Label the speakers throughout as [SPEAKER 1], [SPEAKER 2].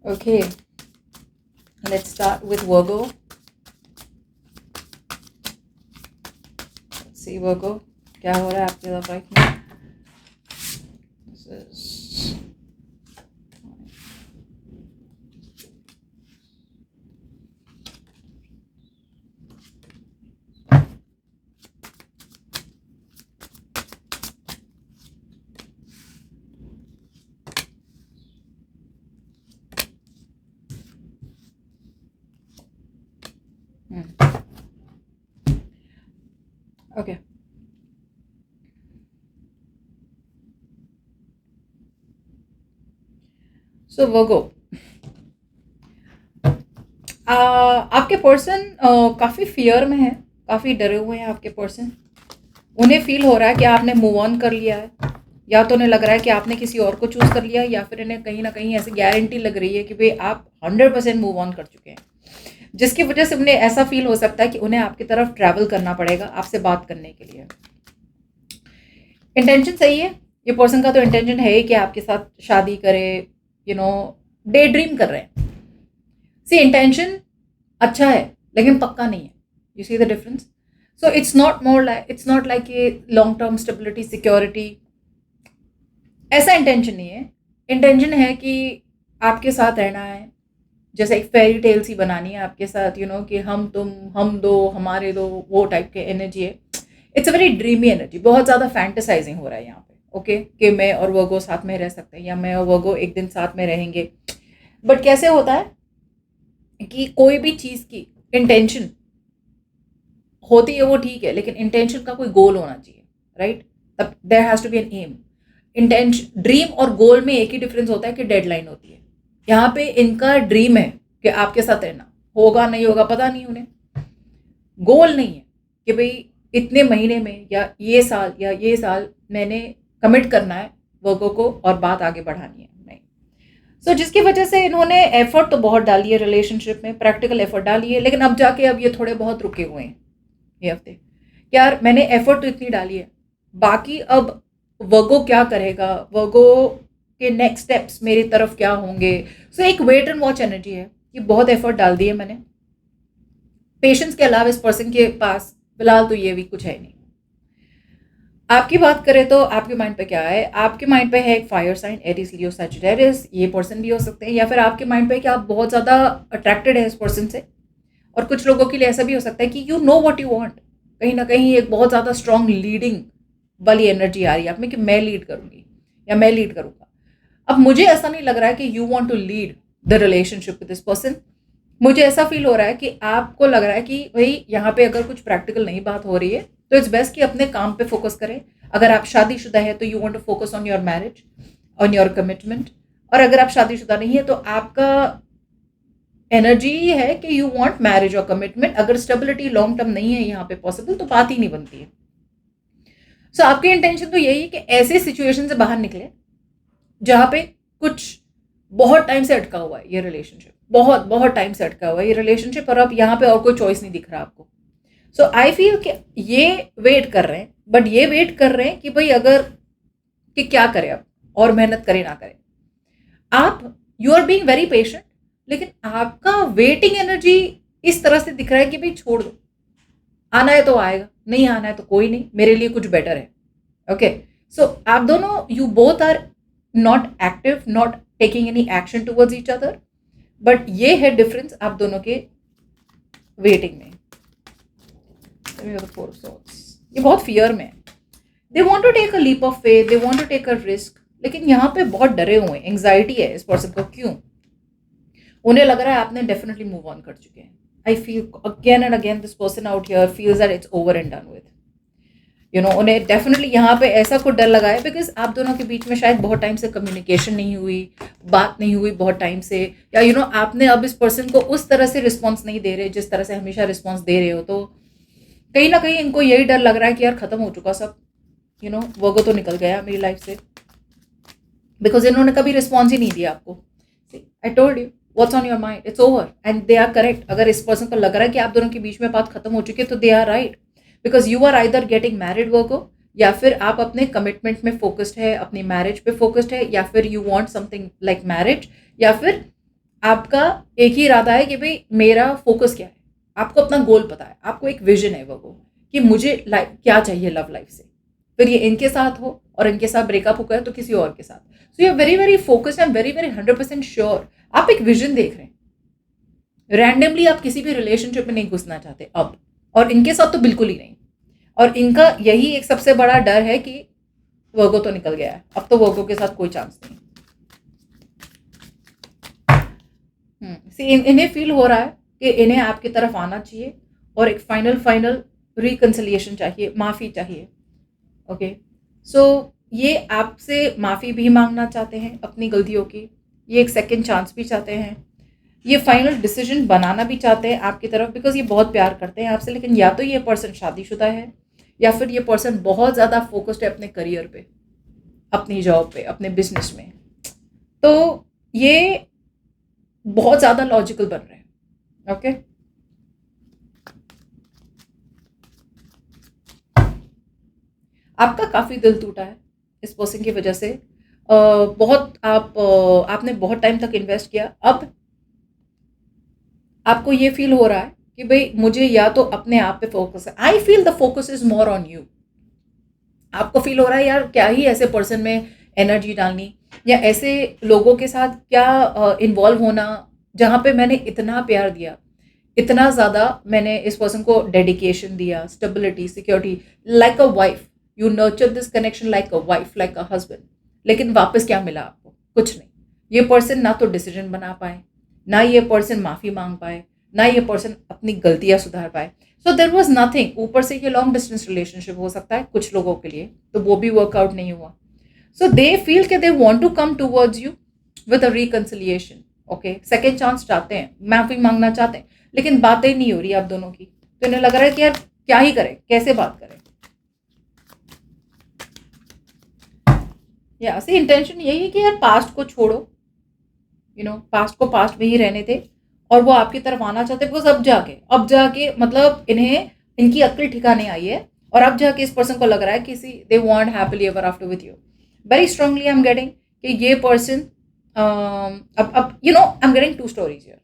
[SPEAKER 1] Okay, let's start with Virgo. Let's see Virgo, क्या हो रहा है आपके लव लाइफ में? This is okay. So Virgo, आपके पर्सन काफ़ी फियर में है, काफ़ी डरे हुए हैं आपके पर्सन। उन्हें फील हो रहा है कि आपने मूव ऑन कर लिया है, या तो उन्हें लग रहा है कि आपने किसी और को चूज़ कर लिया, या फिर इन्हें कहीं ना कहीं ऐसी गारंटी लग रही है कि भाई आप 100% मूव ऑन कर चुके हैं, जिसकी वजह से उन्हें ऐसा फील हो सकता है कि उन्हें आपकी तरफ ट्रैवल करना पड़ेगा आपसे बात करने के लिए। इंटेंशन सही है, ये पर्सन का तो इंटेंशन है ही कि आपके साथ शादी करे, डे ड्रीम कर रहे हैं। सी, इंटेंशन अच्छा है लेकिन पक्का नहीं है। You see the difference? So it's not like ये लॉन्ग टर्म स्टेबिलिटी, सिक्योरिटी, ऐसा इंटेंशन नहीं है। इंटेंशन है कि आपके साथ रहना है, जैसे एक फेरी टेल सी बनानी है आपके साथ, कि हम तुम, हम दो, हमारे दो, वो टाइप के एनर्जी है। It's a very dreamy energy, बहुत ज़्यादा फैंटेसाइजिंग हो रहा है यहाँ पे। ओके, कि मैं और वर्गो साथ में रह सकते हैं, या मैं और वर्गो एक दिन साथ में रहेंगे। बट कैसे होता है कि कोई भी चीज़ की इंटेंशन होती है वो ठीक है, लेकिन इंटेंशन का कोई गोल होना चाहिए, राइट? तब there has to be an aim. Intention, dream और गोल में एक ही डिफरेंस होता है कि डेडलाइन होती है। यहाँ पे इनका ड्रीम है कि आपके साथ रहना, होगा नहीं होगा पता नहीं उन्हें। गोल नहीं है कि भाई इतने महीने में या ये साल मैंने कमिट करना है वर्गो को और बात आगे बढ़ानी है, नहीं। सो जिसकी वजह से इन्होंने एफर्ट तो बहुत डाली है रिलेशनशिप में, प्रैक्टिकल एफर्ट डाली है, लेकिन अब जाके अब ये थोड़े बहुत रुके हुए हैं ये हफ्ते। यार मैंने एफर्ट तो इतनी डाली है, बाकी अब वर्गो क्या करेगा, वर्गो के नेक्स्ट स्टेप्स मेरी तरफ क्या होंगे। सो एक वेट एंड वॉच एनर्जी है कि बहुत एफर्ट डाल दी है मैंने। पेशेंस के अलावा इस पर्सन के पास फिलहाल तो ये भी कुछ है नहीं। आपकी बात करें तो आपके माइंड पे क्या है? आपके माइंड पे है एक फायर साइन, एरीज, लियो, सजिटेरियस। ये पर्सन भी हो सकते हैं, या फिर आपके माइंड पे कि आप बहुत ज़्यादा अट्रैक्टेड है इस पर्सन से। और कुछ लोगों के लिए ऐसा भी हो सकता है कि you know what you want. कहीं ना कहीं एक बहुत ज़्यादा स्ट्रॉन्ग लीडिंग वाली एनर्जी आ रही है आप में कि मैं लीड करूंगी या मैं लीड करूंगा। अब मुझे ऐसा नहीं लग रहा है कि you want to lead the relationship with this person. मुझे ऐसा फील हो रहा है कि आपको लग रहा है कि भाई यहाँ पे अगर कुछ प्रैक्टिकल नहीं बात हो रही है तो इट्स बेस्ट कि अपने काम पे फोकस करें। अगर आप शादीशुदा है तो you want to focus on your marriage, on your commitment. और अगर आप शादीशुदा नहीं है तो आपका एनर्जी ही है कि यू वांट मैरिज और कमिटमेंट। अगर स्टेबिलिटी लॉन्ग टर्म नहीं है यहाँ पे पॉसिबल तो बात ही नहीं बनती है। सो आपकी इंटेंशन तो यही है कि ऐसे सिचुएशन से बाहर निकले जहाँ पे कुछ बहुत टाइम से अटका हुआ है ये रिलेशनशिप, बहुत बहुत टाइम से अटका हुआ है ये रिलेशनशिप, और अब यहाँ पे और कोई चॉइस नहीं दिख रहा आपको। सो आई फील कि ये वेट कर रहे हैं, बट ये वेट कर रहे हैं कि भाई अगर कि क्या करें अब, और मेहनत करें ना करें। आप you are being very patient, लेकिन आपका वेटिंग एनर्जी इस तरह से दिख रहा है कि भाई छोड़ दो, आना है तो आएगा, नहीं आना है तो कोई नहीं, मेरे लिए कुछ बेटर है। ओके, सो आप दोनों, you both are not active, not taking any action towards each other, but ये है डिफरेंस आप दोनों के वेटिंग में। ये बहुत फियर में है। They want to take a leap of faith, they want to take a risk, लेकिन यहाँ पे बहुत डरे हुए हैं, एंग्जाइटी है इस पर्सन को। क्यों? उन्हें लग रहा है आपने डेफिनेटली मूव ऑन कर चुके हैं। I feel again and again this person out here feels that it's over and done with. उन्हें डेफिनेटली यहाँ पे ऐसा कुछ डर लगा है बिकॉज आप दोनों के बीच में शायद बहुत टाइम से कम्युनिकेशन नहीं हुई, बात नहीं हुई बहुत टाइम से, या आपने अब इस पर्सन को उस तरह से रिस्पॉन्स नहीं दे रहे जिस तरह से हमेशा रिस्पॉन्स दे रहे हो। तो कहीं ना कहीं इनको यही डर लग रहा है कि यार खत्म हो चुका सब, वर्गो तो निकल गया मेरी लाइफ से, बिकॉज इन्होंने कभी रिस्पॉन्स ही नहीं दिया आपको। I told you what's on your mind, it's over, and they are correct. अगर इस पर्सन को लग रहा है कि आप दोनों के बीच में बात खत्म हो चुकी है तो they are right, because you are either getting married Virgo, या फिर आप अपने कमिटमेंट में फोकस्ड है, अपनी मैरिज पे फोकस्ड है, या फिर you want something like marriage, या फिर आपका एक ही इरादा है कि भाई मेरा फोकस क्या है, आपको अपना गोल पता है, आपको एक विजन है वो कि मुझे लाइफ क्या चाहिए लव लाइफ से, फिर ये इनके साथ हो और इनके साथ ब्रेकअप हो गया तो किसी और के साथ। So you are very very focused and very very 100% sure, आप एक विजन देख रहे हैं। रैंडमली आप किसी भी रिलेशनशिप में नहीं घुसना चाहते अब, और इनके साथ तो बिल्कुल ही नहीं। और इनका यही एक सबसे बड़ा डर है कि वर्गो तो निकल गया है, अब तो वर्गो के साथ कोई चांस नहीं। इन्हें फील हो रहा है कि इन्हें आपकी तरफ आना चाहिए और एक फाइनल रिकंसिलिएशन चाहिए, माफ़ी चाहिए। ओके, सो ये आपसे माफ़ी भी मांगना चाहते हैं अपनी गलतियों की, ये एक सेकंड चांस भी चाहते हैं, ये फाइनल डिसीजन बनाना भी चाहते हैं आपकी तरफ, बिकॉज ये बहुत प्यार करते हैं आपसे। लेकिन या तो ये पर्सन शादीशुदा है या फिर ये पर्सन बहुत ज़्यादा फोकस्ड है अपने करियर पे, अपनी जॉब पे, अपने बिजनेस में। तो ये बहुत ज़्यादा लॉजिकल बन रहे हैं। ओके, आपका काफ़ी दिल टूटा है इस पर्सन की वजह से। आपने बहुत टाइम तक इन्वेस्ट किया, अब आपको ये फील हो रहा है कि भाई मुझे या तो अपने आप पे फोकस है। I feel the focus is more on you. आपको फील हो रहा है यार क्या ही ऐसे पर्सन में एनर्जी डालनी, या ऐसे लोगों के साथ क्या इन्वॉल्व होना जहाँ पे मैंने इतना प्यार दिया, इतना ज़्यादा मैंने इस पर्सन को डेडिकेशन दिया, stability, security, like a wife. You nurture this connection like a wife, like a husband. लेकिन वापस क्या मिला आपको? कुछ नहीं। ये पर्सन ना तो डिसीजन बना पाए, ना ये पर्सन माफ़ी मांग पाए, ना ये पर्सन अपनी गलतियां सुधार पाए। सो देर वॉज नथिंग। ऊपर से ये लॉन्ग डिस्टेंस रिलेशनशिप हो सकता है कुछ लोगों के लिए, तो वो भी वर्कआउट नहीं हुआ। सो दे फील कि they want to come towards you with a reconciliation. Okay, second chance चाहते हैं, माफी मांगना चाहते हैं, लेकिन बातें नहीं हो रही आप दोनों की। तो इन्हें लग रहा है कि यार क्या ही करें, कैसे बात करें। या सी इंटेंशन यही है कि यार पास्ट को छोड़ो, पास्ट को पास्ट में ही रहने थे, और वो आपकी तरफ आना चाहते हैं। बिकॉज अब जाके मतलब इन्हें इनकी अक्ल ठिकाने आई है, और अब जाके इस पर्सन को लग रहा है कि see they want happily ever after with you. Very strongly I am getting कि ये पर्सन अब I am getting two stories here.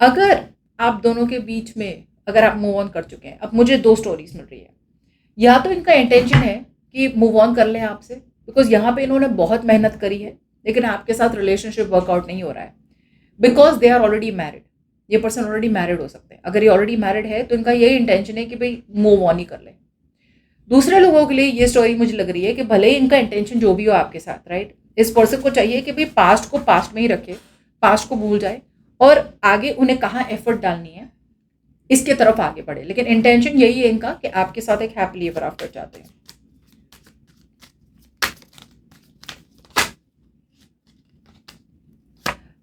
[SPEAKER 1] अगर आप दोनों के बीच में अगर आप मूव ऑन कर चुके हैं, अब मुझे दो स्टोरीज मिल रही है। या तो इनका इंटेंशन है कि मूव ऑन कर लें आपसे, बिकॉज यहाँ पे इन्होंने बहुत मेहनत करी है, लेकिन आपके साथ रिलेशनशिप वर्कआउट नहीं हो रहा है, because they are already married. ये पर्सन ऑलरेडी मैरिड हो सकते हैं। अगर ये ऑलरेडी मैरिड है तो इनका यही इंटेंशन है कि भाई मूव ऑन ही कर ले। दूसरे लोगों के लिए ये स्टोरी मुझे लग रही है कि भले ही इनका इंटेंशन जो भी हो आपके साथ, राइट, इस पर्सन को चाहिए कि भाई पास्ट को पास्ट में ही रखे, पास्ट को भूल जाए, और आगे उन्हें कहाँ एफर्ट डालनी है इसके तरफ आगे बढ़े। लेकिन इंटेंशन यही है इनका कि आपके साथ एक हैप्पीली एवर आफ्टर चाहते हैं।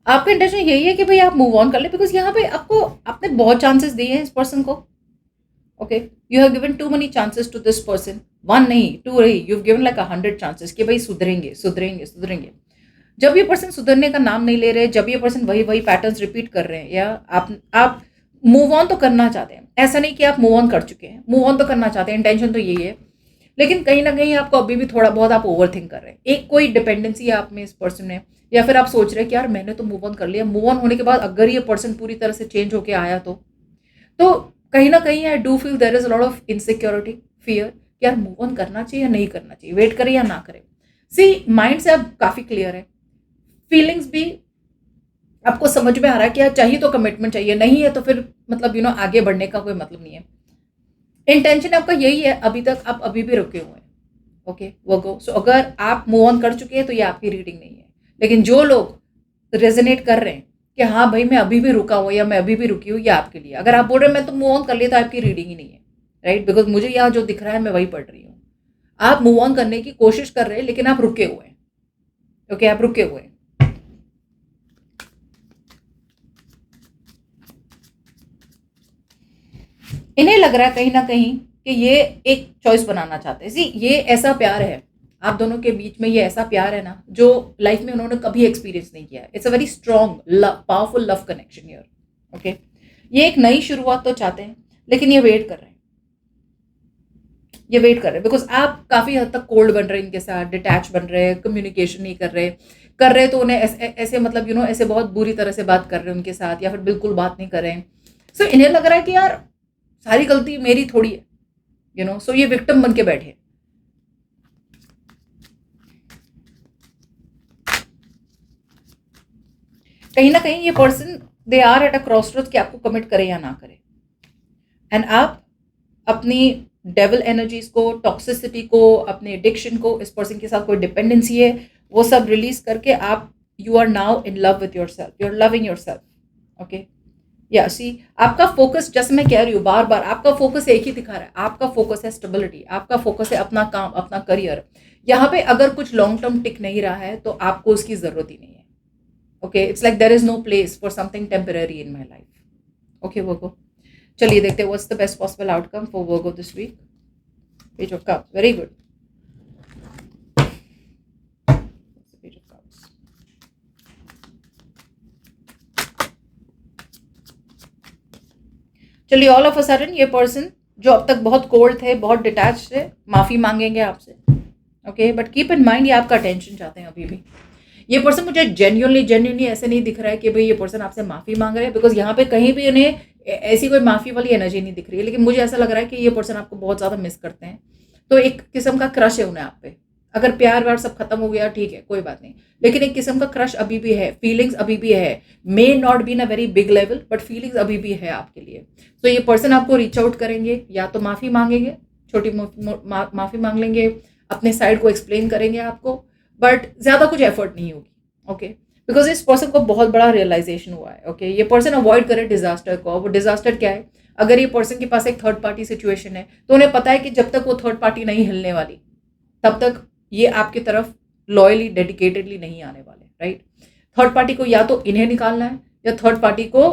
[SPEAKER 1] आपका इंटेंशन यही है कि भाई आप मूव ऑन कर ले, बिकॉज यहाँ पे आपने बहुत चांसेस दिए हैं इस पर्सन को। Okay, you have given too many chances to this person, one नहीं, टू नहीं, you have given like 100 chances कि भाई सुधरेंगे सुधरेंगे सुधरेंगे। जब ये पर्सन सुधरने का नाम नहीं ले रहे, जब ये पर्सन वही वही पैटर्न्स रिपीट कर रहे हैं, या आप मूव ऑन तो करना चाहते हैं, ऐसा नहीं कि आप मूव ऑन कर चुके हैं, मूव ऑन तो करना चाहते हैं, इंटेंशन तो यही है, लेकिन कहीं ना कहीं आपको अभी भी थोड़ा बहुत आप ओवर थिंक कर रहे हैं। एक कोई डिपेंडेंसी है आप में इस पर्सन में, या फिर आप सोच रहे हैं कि यार मैंने तो मूव ऑन कर लिया, मूव ऑन होने के बाद अगर ये पर्सन पूरी तरह से चेंज होके आया तो कहीं ना कहीं I do feel there is a lot of insecurity, fear, कि यार मूव ऑन करना चाहिए या नहीं करना चाहिए, वेट करें या ना करें। सी माइंड से अब काफ़ी क्लियर है, फीलिंग्स भी आपको समझ में आ रहा है कि यार चाहिए तो कमिटमेंट चाहिए, नहीं है तो फिर मतलब आगे बढ़ने का कोई मतलब नहीं है। इंटेंशन आपका यही है, अभी तक आप अभी भी रुके हुए हैं। ओके, वो गो। सो अगर आप मूव ऑन कर चुके हैं तो ये आपकी रीडिंग नहीं है। लेकिन जो लोग रेजोनेट कर रहे हैं कि हाँ भाई मैं अभी भी रुका हूँ या मैं अभी भी रुकी हूँ, ये आपके लिए। अगर आप बोल रहे हैं मैं तो मूव ऑन कर लिया, तो आपकी रीडिंग ही नहीं है, राइट, बिकॉज मुझे यहाँ जो दिख रहा है मैं वही पढ़ रही हूँ। आप मूव ऑन करने की कोशिश कर रहे हैं, लेकिन आप रुके हुए हैं। ओके, आप रुके हुए हैं। इन्हें लग रहा है कहीं ना कहीं कि ये एक चॉइस बनाना चाहते हैं। सी ये ऐसा प्यार है आप दोनों के बीच में, ये ऐसा प्यार है ना जो लाइफ में उन्होंने कभी एक्सपीरियंस नहीं किया है। It's a very strong love, powerful love connection here. Okay, ये एक नई शुरुआत तो चाहते हैं, लेकिन ये वेट कर रहे हैं। ये वेट कर रहे हैं बिकॉज आप काफ़ी हद तक कोल्ड बन रहे हैं इनके साथ, डिटैच बन रहे हैं, कम्युनिकेशन नहीं कर रहे तो उन्हें ऐसे मतलब ऐसे बहुत बुरी तरह से बात कर रहे हैं उनके साथ, या फिर बिल्कुल बात नहीं कर रहे हैं। सो इन्हें लग रहा है कि यार सारी गलती मेरी थोड़ी है, सो ये विक्टिम बन के बैठे। कहीं ना कहीं ये person they are at a crossroads कि आपको कमिट करे या ना करे, एंड आप अपनी डेविल एनर्जीज को, टॉक्सिसिटी को, अपने एडिक्शन को, इस पर्सन के साथ कोई डिपेंडेंसी है वो सब रिलीज करके आप you are now in love with your self, you are loving your self. Okay, yeah see आपका फोकस, जैसे मैं कह रही हूँ बार बार, आपका फोकस एक ही दिखा रहा है, आपका फोकस है स्टेबिलिटी, आपका फोकस है अपना काम, अपना करियर। यहाँ पे अगर कुछ लॉन्ग टर्म टिक नहीं रहा है तो आपको उसकी जरूरत ही नहीं है। Okay, it's like there is no place for something temporary in my life. Okay Virgo, चलिए देखते हैं what's the best possible outcome for Virgo this week. Page of cups, very good. Page of cups, चलिए all of a sudden ये person जो अब तक बहुत cold थे, बहुत डिटैच थे, माफी मांगेंगे आपसे। Okay, but keep in mind ये आपका अटेंशन चाहते हैं अभी भी। ये पर्सन मुझे जेन्युइनली ऐसे नहीं दिख रहा है कि भाई ये पर्सन आपसे माफी मांग रहे हैं, बिकॉज यहाँ पे कहीं भी उन्हें ऐसी कोई माफी वाली एनर्जी नहीं दिख रही है। लेकिन मुझे ऐसा लग रहा है कि ये पर्सन आपको बहुत ज्यादा मिस करते हैं, तो एक किस्म का क्रश है उन्हें आप पे। अगर प्यार व्यार सब खत्म हो गया ठीक है, कोई बात नहीं, लेकिन एक किस्म का क्रश अभी भी है, फीलिंग्स अभी भी है। May not be in a very big level, but feelings अभी भी है आपके लिए। तो ये पर्सन आपको रीच आउट करेंगे, या तो माफी मांगेंगे, छोटी माफी मांग लेंगे, अपने साइड को एक्सप्लेन करेंगे आपको, बट ज्यादा कुछ एफर्ट नहीं होगी। ओके, बिकॉज इस पर्सन को बहुत बड़ा रियलाइजेशन हुआ है। ओके, ये पर्सन अवॉइड करे डिजास्टर को। वो डिजास्टर क्या है, अगर ये पर्सन के पास एक थर्ड पार्टी सिचुएशन है तो उन्हें पता है कि जब तक वो थर्ड पार्टी नहीं हिलने वाली तब तक ये आपकी तरफ लॉयली डेडिकेटेडली नहीं आने वाले, राइट। थर्ड पार्टी को या तो इन्हें निकालना है, या थर्ड पार्टी को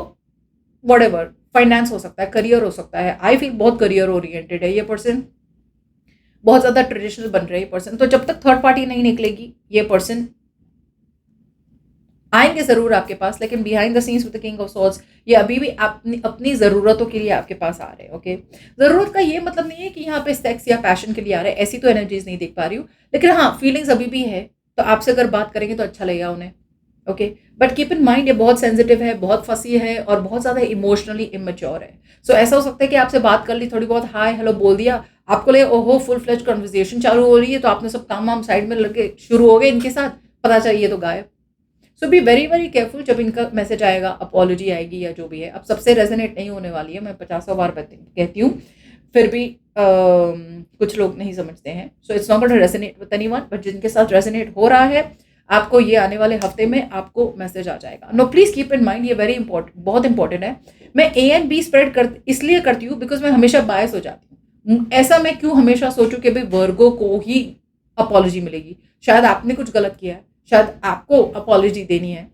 [SPEAKER 1] व्हाटएवर, फाइनेंस हो सकता है, करियर हो सकता है। आई फील बहुत करियर ओरिएंटेड है ये पर्सन, बहुत ज्यादा ट्रेडिशनल बन रहे हैं ये पर्सन। तो जब तक थर्ड पार्टी नहीं निकलेगी ये पर्सन आएंगे जरूर आपके पास, लेकिन behind the scenes with the king of swords ये अभी भी अपनी जरूरतों के लिए आपके पास आ रहे हैं। ओके, जरूरत का ये मतलब नहीं है कि यहाँ पे सेक्स या पैशन के लिए आ रहे हैं, ऐसी तो एनर्जीज नहीं देख पा रही हूँ, लेकिन हाँ फीलिंग्स अभी भी है। तो आपसे अगर बात करेंगे तो अच्छा लगेगा उन्हें। Okay, but keep in mind ये बहुत सेंसिटिव है, बहुत फसी है, और बहुत ज्यादा इमोशनली इमेच्योर है। सो ऐसा हो सकता है कि आपसे बात कर ली, थोड़ी बहुत हाय हेलो बोल दिया, आपको लगे ओहो फुल फ्लेज कन्वर्सेशन चालू हो रही है, तो आपने सब काम वाम साइड में लगे शुरू हो गए इनके साथ, पता चाहिए तो गायब। सो बी वेरी वेरी केयरफुल जब इनका मैसेज आएगा, अपॉलॉजी आएगी या जो भी है। अब सबसे रेजोनेट नहीं होने वाली है, मैं 50 बार कहती हूँ, फिर भी कुछ लोग नहीं समझते हैं। So it's not going to resonate with anyone, but जिनके साथ रेजोनेट हो रहा है आपको ये आने वाले हफ्ते में आपको मैसेज आ जाएगा। No please keep in mind, ये वेरी इंपॉर्टेंट, बहुत इंपॉर्टेंट है। मैं ए एंड बी स्प्रेड इसलिए करती हूँ बिकॉज मैं हमेशा बायस हो जाती हूँ। ऐसा मैं क्यों हमेशा सोचूं कि भाई वर्गो को ही अपॉलॉजी मिलेगी, शायद आपने कुछ गलत किया है, शायद आपको अपॉलॉजी देनी है,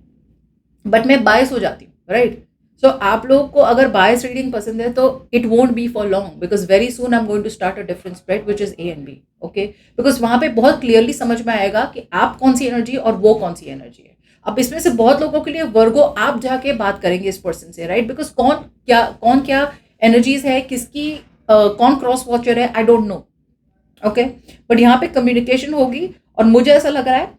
[SPEAKER 1] बट मैं बायस हो जाती हूँ, राइट। सो आप लोगों को अगर बायस रीडिंग पसंद है तो it won't be for long, because very soon I am going to start a different spread which is A and B. Okay, because वहां पे बहुत क्लियरली समझ में आएगा कि आप कौन सी एनर्जी और वो कौन सी एनर्जी है। अब इसमें से बहुत लोगों के लिए वर्गो आप जाके बात करेंगे इस पर्सन से, राइट, बिकॉज कौन क्या एनर्जीज है, किसकी कौन क्रॉस वॉचर है, I don't know. Okay, but यहाँ पे कम्युनिकेशन होगी, और मुझे ऐसा लग रहा है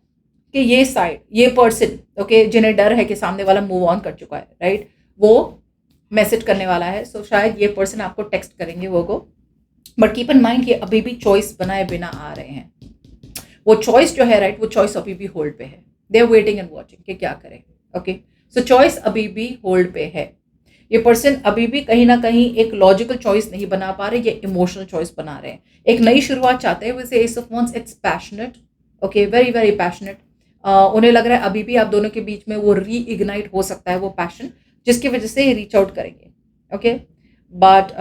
[SPEAKER 1] कि ये साइड, ये पर्सन, ओके, जिन्हें डर है कि सामने वाला मूव ऑन कर चुका है, राइट, वो मैसेज करने वाला है। सो शायद ये पर्सन आपको टेक्स्ट करेंगे वो को, बट कीप इन माइंड ये अभी भी चॉइस बनाए बिना आ रहे हैं। वो चॉइस जो है, राइट, वो चॉइस अभी भी होल्ड पे है। They are waiting and watching कि क्या करें। ओके, सो चॉइस अभी भी होल्ड पे है। ये पर्सन अभी भी कहीं ना कहीं एक लॉजिकल चॉइस नहीं बना पा रहे, ये इमोशनल चॉइस बना रहे हैं। एक नई शुरुआत चाहते हैं with S of wands, it's passionate, okay, very very passionate. उन्हें लग रहा है अभी भी आप दोनों के बीच में वो री इग्नाइट हो सकता है वो पैशन, जिसकी वजह से रीच आउट करेंगे। ओके, बट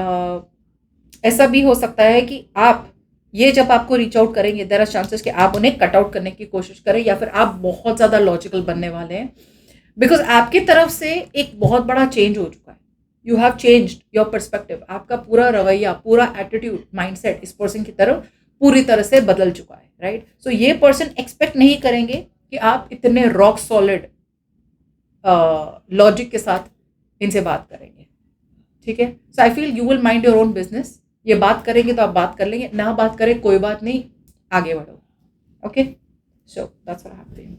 [SPEAKER 1] ऐसा भी हो सकता है कि आप ये जब आपको रीच आउट करेंगे, देयर आर चांसेस कि आप उन्हें कट आउट करने की कोशिश करें, या फिर आप बहुत ज़्यादा लॉजिकल बनने वाले हैं, बिकॉज आपकी तरफ से एक बहुत बड़ा चेंज हो चुका है। You have changed your perspective, आपका पूरा रवैया, पूरा एटीट्यूड, माइंडसेट इस पर्सन की तरफ पूरी तरह से बदल चुका है, राइट। सो ये पर्सन एक्सपेक्ट नहीं करेंगे कि आप इतने रॉक सॉलिड लॉजिक के साथ इनसे बात करेंगे, ठीक है। So I feel you will mind your own business. ये बात करेंगे तो आप बात कर लेंगे, ना बात करें कोई बात नहीं, आगे बढ़ो। Okay, so that's what happened.